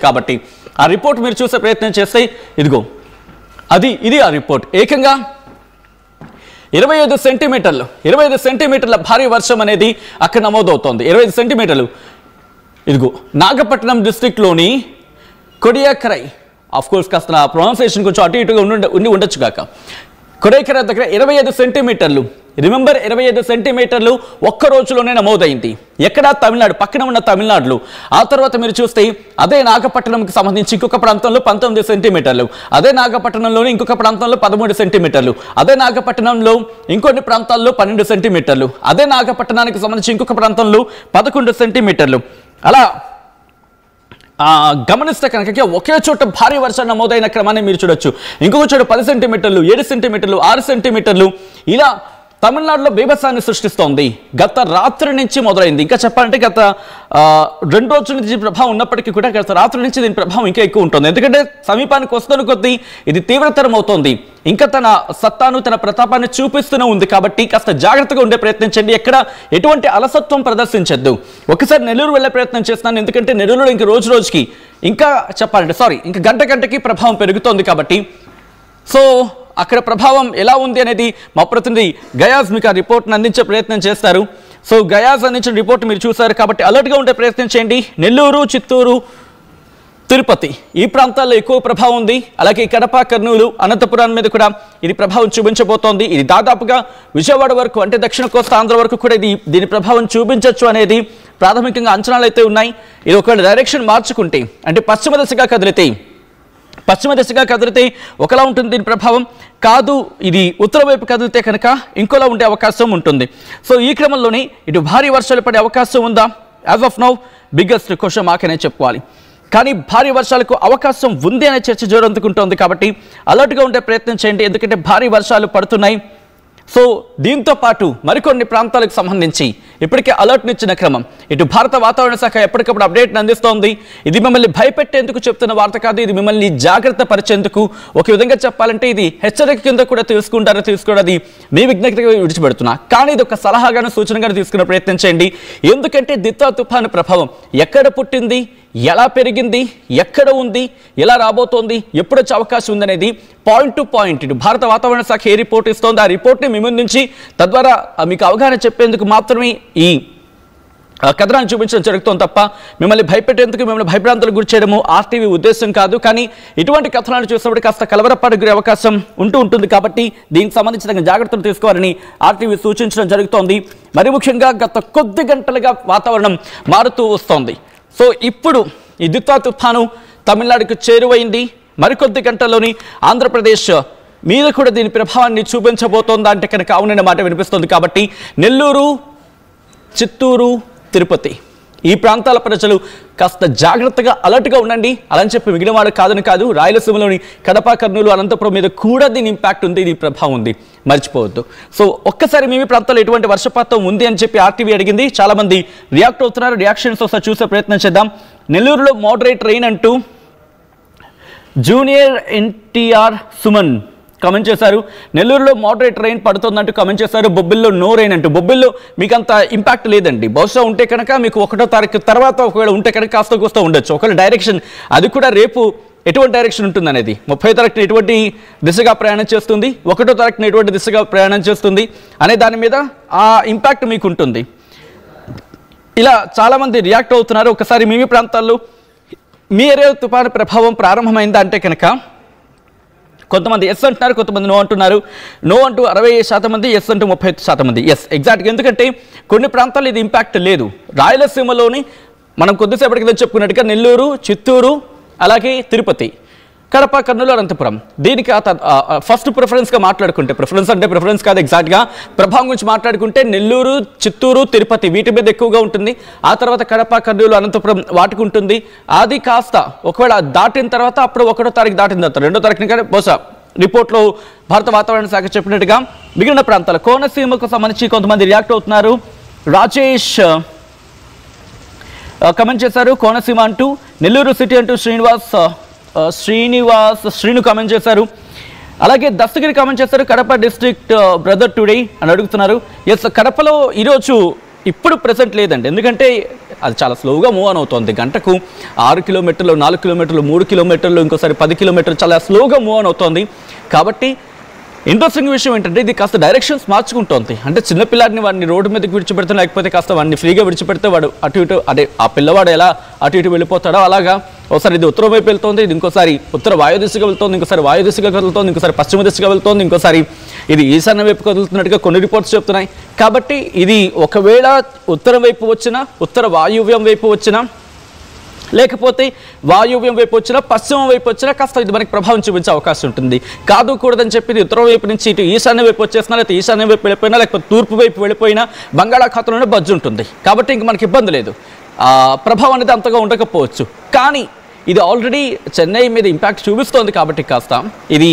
కాబట్టి ఆ రిపోర్ట్ మీరు చూసే ప్రయత్నం చేస్తే ఇదిగో ఇది ఆ రిపోర్ట్ ఏకంగా 25 సెంటీమీటర్ల భారీ వర్షం అనేది అక్కడ నమోదవుతోంది. 25 సెంటీమీటర్లు. ఇదిగో నాగపట్నం డిస్ట్రిక్ట్ లోని కొడియాకరై ఆఫ్ కోర్స్ కాస్త ప్రొనౌన్సియేషన్ కొంచెం అటు ఇటుగా ఉండి ఉండొచ్చు కాక కొడియాకరై దగ్గర 25 సెంటీమీటర్లు. రిమెంబర్ 25 సెంటీమీటర్లు ఒక్క రోజులోనే నమోదైంది. ఎక్కడ? తమిళనాడు, పక్కన ఉన్న తమిళనాడులో. ఆ తర్వాత మీరు చూస్తే అదే నాగపట్నంకి సంబంధించి ఇంకొక ప్రాంతంలో 19 సెంటీమీటర్లు, అదే నాగపట్నంలోని ఇంకొక ప్రాంతంలో 13 సెంటీమీటర్లు, అదే నాగపట్నంలో ఇంకొన్ని ప్రాంతాల్లో 12 సెంటీమీటర్లు, అదే నాగపట్నానికి సంబంధించి ఇంకొక ప్రాంతంలో 11 సెంటీమీటర్లు. అలా గమనిస్తే కనుక ఒకే చోట భారీ వర్షం నమోదైన క్రమాన్ని మీరు చూడొచ్చు. ఇంకొక చోట 10 సెంటీమీటర్లు, 7 సెంటీమీటర్లు, 6 సెంటీమీటర్లు. ఇలా తమిళనాడులో బీభత్సాన్ని సృష్టిస్తోంది. గత రాత్రి నుంచి మొదలైంది. ఇంకా చెప్పాలంటే గత 2 రోజుల నుంచి ప్రభావం ఉన్నప్పటికీ కూడా గత రాత్రి నుంచి దీని ప్రభావం ఇంకా ఎక్కువ ఉంటుంది. ఎందుకంటే సమీపానికి వస్తున్న కొద్దీ ఇది తీవ్రతరం అవుతోంది. ఇంకా తన సత్తాను, తన ప్రతాపాన్ని చూపిస్తూనే ఉంది. కాబట్టి కాస్త జాగ్రత్తగా ఉండే ప్రయత్నించండి. ఎక్కడ ఎటువంటి అలసత్వం ప్రదర్శించద్దు. ఒకసారి నెల్లూరు వెళ్ళే ప్రయత్నం చేస్తున్నాను. ఎందుకంటే నెల్లూరులో ఇంక రోజు రోజుకి ఇంకా చెప్పాలంటే ఇంకా గంట గంటకి ప్రభావం పెరుగుతోంది. కాబట్టి సో అక్కడ ప్రభావం ఎలా ఉంది అనేది మా ప్రతినిధి గయాజ్ మీకు ఆ రిపోర్ట్ని అందించే ప్రయత్నం చేస్తారు. సో గయాజ్ అందించిన రిపోర్ట్ మీరు చూశారు కాబట్టి అలర్ట్గా ఉండే ప్రయత్నం చేయండి. నెల్లూరు, చిత్తూరు, తిరుపతి ఈ ప్రాంతాల్లో ఎక్కువ ప్రభావం ఉంది. అలాగే కడప, కర్నూలు, అనంతపురం మీద కూడా ఇది ప్రభావం చూపించబోతోంది. ఇది దాదాపుగా విజయవాడ వరకు అంటే దక్షిణ కోస్తా ఆంధ్ర వరకు కూడా దీని ప్రభావం చూపించవచ్చు అనేది ప్రాథమికంగా అంచనాలు అయితే ఉన్నాయి. ఇది ఒకవేళ డైరెక్షన్ మార్చుకుంటే అంటే పశ్చిమ దిశగా కదిలితే ఒకలా ఉంటుంది దీని ప్రభావం. కాదు ఇది ఉత్తర వైపు కదిలితే కనుక ఇంకోలా ఉండే అవకాశం ఉంటుంది. సో ఈ క్రమంలోనే ఇటు భారీ వర్షాలు పడే అవకాశం ఉందా? As of now biggest question mark అనే చెప్పుకోవాలి. కానీ భారీ వర్షాలకు అవకాశం ఉంది అనే చర్చ జోరందుకుంటోంది. కాబట్టి అలర్ట్గా ఉండే ప్రయత్నం చేయండి. ఎందుకంటే భారీ వర్షాలు పడుతున్నాయి. సో దీంతో పాటు మరికొన్ని ప్రాంతాలకు సంబంధించి ఇప్పటికే అలర్ట్నిచ్చిన క్రమం. ఇటు భారత వాతావరణ శాఖ ఎప్పటికప్పుడు అప్డేట్ని అందిస్తోంది. ఇది మిమ్మల్ని భయపెట్టేందుకు చెప్తున్న వార్త కాదు. ఇది మిమ్మల్ని జాగ్రత్త పరిచేందుకు, ఒక విధంగా చెప్పాలంటే ఇది హెచ్చరిక కింద కూడా తీసుకోవడం మీ విజ్ఞప్తిగా విడిచిపెడుతున్నా. కానీ ఇది ఒక సలహాగాను, సూచనగాను తీసుకునే ప్రయత్నం చేయండి. ఎందుకంటే దిత్తా తుఫాను ప్రభావం ఎక్కడ పుట్టింది, ఎలా పెరిగింది, ఎక్కడ ఉంది, ఎలా రాబోతోంది, ఎప్పుడు వచ్చే అవకాశం ఉందనేది పాయింట్ టు పాయింట్ ఇటు భారత వాతావరణ శాఖ ఏ రిపోర్ట్ ఇస్తోంది ఆ రిపోర్ట్ని మీ ముందు నుంచి తద్వారా మీకు అవగాహన చెప్పేందుకు మాత్రమే ఈ కథనాన్ని చూపించడం జరుగుతుంది తప్ప మిమ్మల్ని భయపెట్టేందుకు, మిమ్మల్ని భయభ్రాంతులకు గురి చేయడము ఆర్టీవీ ఉద్దేశం కాదు. కానీ ఇటువంటి కథనాలు చూసినప్పుడు కాస్త కలవరపాటు గురే అవకాశం ఉంటుంది. కాబట్టి దీనికి సంబంధించిన జాగ్రత్తలు తీసుకోవాలని ఆర్టీవీ సూచించడం జరుగుతోంది. మరి ముఖ్యంగా గత కొద్ది గంటలుగా వాతావరణం మారుతూ వస్తోంది. సో ఇప్పుడు ఈ దిత్తా తుఫాను తమిళనాడుకు చేరువైంది. మరికొద్ది గంటల్లోని ఆంధ్రప్రదేశ్ మీద కూడా దీని ప్రభావాన్ని చూపించబోతోందా అంటే కనుక అవుననే మాట వినిపిస్తుంది. కాబట్టి నెల్లూరు, చిత్తూరు, తిరుపతి ఈ ప్రాంతాల ప్రజలు కాస్త జాగ్రత్తగా అలర్ట్గా ఉండండి. అలా అని చెప్పి మిగిలిన వాడు కాదని కాదు. రాయలసీమలోని కడప, కర్నూలు, అనంతపురం మీద కూడా దీని ఇంపాక్ట్ ఉంది, దీని ప్రభావం ఉంది, మర్చిపోవద్దు. సో ఒక్కసారి మీ ప్రాంతాల్లో ఎటువంటి వర్షపాతం ఉంది అని చెప్పి ఆర్టీవీ అడిగింది. చాలా మంది రియాక్ట్ అవుతున్నారు. రియాక్షన్స్ ఒకసారి చూసే ప్రయత్నం చేద్దాం. నెల్లూరులో మోడరేట్ రెయిన్ అంటూ జూనియర్ ఎన్టీఆర్ సుమన్ కమెంట్ చేశారు. నెల్లూరులో మోడరేట్ రెయిన్ పడుతుందంటూ కమెంట్ చేశారు. బొబ్బిల్లో నో రెయిన్ అంటూ. బొబ్బిల్లో మీకు అంత ఇంపాక్ట్ లేదండి. బహుశా ఉంటే కనుక మీకు 1వ తారీఖు తర్వాత ఒకవేళ ఉంటే కనుక కాస్త కూస్తా ఉండొచ్చు. ఒకవేళ డైరెక్షన్ అది కూడా రేపు ఎటువంటి డైరెక్షన్ ఉంటుంది అనేది 30వ తారీఖున ఎటువంటి దిశగా ప్రయాణం చేస్తుంది, 1వ తారీఖున ఎటువంటి దిశగా ప్రయాణం చేస్తుంది అనే దాని మీద ఆ ఇంపాక్ట్ మీకు ఉంటుంది. ఇలా చాలామంది రియాక్ట్ అవుతున్నారు. ఒకసారి మీ ప్రాంతాల్లో మీ ఏరియా తుఫాను ప్రభావం ప్రారంభమైందా అంటే కనుక కొంతమంది ఎస్ అంటున్నారు, కొంతమంది నో అంటున్నారు. నో అంటూ 60% మంది, ఎస్ అంటూ 35% మంది. ఎస్ ఎగ్జాక్ట్గా. ఎందుకంటే కొన్ని ప్రాంతాల్లో ఇది ఇంపాక్ట్ లేదు. రాయలసీమలోని మనం కొద్దిసేపటి కింద చెప్పుకున్నట్టుగా నెల్లూరు, చిత్తూరు, అలాగే తిరుపతి, కడప, కర్నూలు, అనంతపురం దీనికి ఫస్ట్ ప్రిఫరెన్స్గా మాట్లాడుకుంటే, ప్రిఫరెన్స్ కాదు ఎగ్జాక్ట్గా ప్రభావం గురించి మాట్లాడుకుంటే నెల్లూరు, చిత్తూరు, తిరుపతి వీటి మీద ఎక్కువగా ఉంటుంది. ఆ తర్వాత కడప, కర్నూలు, అనంతపురం వాటికి ఉంటుంది. అది కాస్త ఒకవేళ దాటిన తర్వాత అప్పుడు 1వ తారీఖు దాటిన తర్వాత 2వ తారీఖుని కానీ బహుశా రిపోర్ట్లో భారత వాతావరణ శాఖ చెప్పినట్టుగా మిగిలిన ప్రాంతాలు కోనసీమకు సంబంధించి కొంతమంది రియాక్ట్ అవుతున్నారు. రాజేష్ కమెంట్ చేశారు కోనసీమ అంటూ. నెల్లూరు సిటీ అంటూ శ్రీను కామెంట్ చేశారు. అలాగే దస్తగిరి కామెంట్ చేశారు. కడప డిస్ట్రిక్ట్ బ్రదర్ టుడే అని అడుగుతున్నారు. ఎస్ కడపలో ఈరోజు ఇప్పుడు ప్రెసెంట్ లేదండి, ఎందుకంటే అది చాలా స్లోగా మూవ్ ఆన్ అవుతుంది. గంటకు 6 కిలోమీటర్లు, 4 కిలోమీటర్లు, 3 కిలోమీటర్లు, ఇంకోసారి 10 కిలోమీటర్లు, చాలా స్లోగా మూవ్ ఆన్ అవుతుంది. కాబట్టి ఇంట్రెస్టింగ్ విషయం ఏంటంటే ఇది కాస్త డైరెక్షన్స్ మార్చుకుంటోంది. అంటే చిన్నపిల్లాడిని వాడిని రోడ్డు మీదకి విడిచిపెడితే, లేకపోతే కాస్త వాడిని ఫ్రీగా విడిచిపెడితే వాడు అటు ఇటు, అదే ఆ పిల్లవాడు ఎలా అటు ఇటు వెళ్ళిపోతాడో అలాగా ఒకసారి ఇది ఉత్తరం వైపు వెళ్తుంది, ఇది ఇంకోసారి ఉత్తర వాయు దిశగా వెళ్తుంది, ఇంకోసారి వాయు దిశగా కదులుతుంది, ఇంకోసారి పశ్చిమ దిశగా వెళ్తుంది, ఇంకోసారి ఇది ఈశాన్య వైపు కదులుతున్నట్టుగా కొన్ని రిపోర్ట్స్ చెప్తున్నాయి. కాబట్టి ఇది ఒకవేళ ఉత్తరం వైపు వచ్చినా, ఉత్తర వాయువ్యం వైపు వచ్చినా, లేకపోతే వాయువ్యం వైపు వచ్చినా, పశ్చిమ వైపు వచ్చినా కాస్త ఇది మనకి ప్రభావం చూపించే అవకాశం ఉంటుంది. కాదు కూడదని చెప్పి ఉత్తరం వైపు నుంచి ఇటు ఈశాన్య వైపు వచ్చేసినా, లేకపోతే ఈశాన్య వైపు వెళ్ళిపోయినా, లేకపోతే తూర్పు వైపు వెళ్ళిపోయినా బంగాళాఖాతంలోనే బజ్జు ఉంటుంది. కాబట్టి ఇంక మనకి ఇబ్బంది లేదు, ప్రభావం అనేది అంతగా ఉండకపోవచ్చు. కానీ ఇది ఆల్రెడీ చెన్నై మీద ఇంపాక్ట్ చూపిస్తోంది. కాబట్టి కాస్త ఇది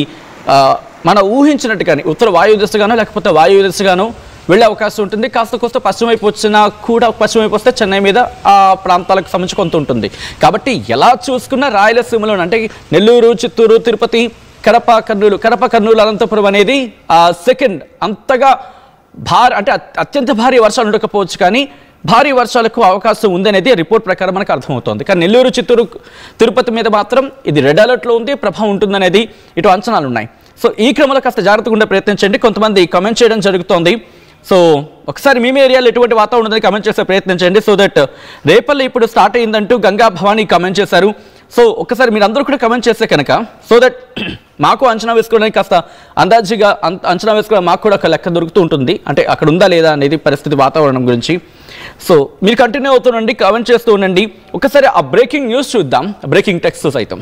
మనం ఊహించినట్టుగానే ఉత్తర వాయు దిశగానో లేకపోతే వాయు దిశగానో వెళ్ళే అవకాశం ఉంటుంది. కాస్త కోస్త పశ్చిమ వైపు వచ్చినా కూడా, పశ్చిమ వైపు వస్తే చెన్నై మీద ఆ ప్రాంతాలకు సంబంధించి కొంత ఉంటుంది. కాబట్టి ఎలా చూసుకున్నా రాయలసీమలో అంటే నెల్లూరు, చిత్తూరు, తిరుపతి, కడప, కర్నూలు, అనంతపురం అనేది సెకండ్ అంతగా అంటే అత్యంత భారీ వర్షాలు ఉండకపోవచ్చు, కానీ భారీ వర్షాలకు అవకాశం ఉందనేది రిపోర్ట్ ప్రకారం మనకు అర్థమవుతోంది. కానీ నెల్లూరు, చిత్తూరు, తిరుపతి మీద మాత్రం ఇది రెడ్ అలర్ట్లో ఉంది, ప్రభావం ఉంటుందనేది ఇటు అంచనాలు ఉన్నాయి. సో ఈ క్రమంలో కాస్త జాగ్రత్తగా ఉండే ప్రయత్నించండి. కొంతమంది కమెంట్ చేయడం జరుగుతోంది. సో ఒకసారి మీ ఏరియాలో ఎటువంటి వాతావరణం ఉందని కమెంట్ చేసే ప్రయత్నించండి. సో దట్ రేపల్లి ఇప్పుడు స్టార్ట్ అయిందంటూ గంగా భవానీ కమెంట్ చేశారు. సో ఒకసారి మీరు అందరూ కూడా కమెంట్ చేస్తే కనుక సో దట్ మాకు అంచనా వేసుకోవడానికి కాస్త అందాజీగా అంచనా వేసుకోవడానికి మాకు కూడా ఒక లెక్క దొరుకుతూ ఉంటుంది. అంటే అక్కడ ఉందా లేదా అనేది పరిస్థితి వాతావరణం గురించి. సో మీరు కంటిన్యూ అవుతుండండి, కామెంట్ చేస్తూ ఉండండి. ఒకసారి ఆ బ్రేకింగ్ న్యూస్ చూద్దాం, బ్రేకింగ్ టెక్స్ట్ సైతం.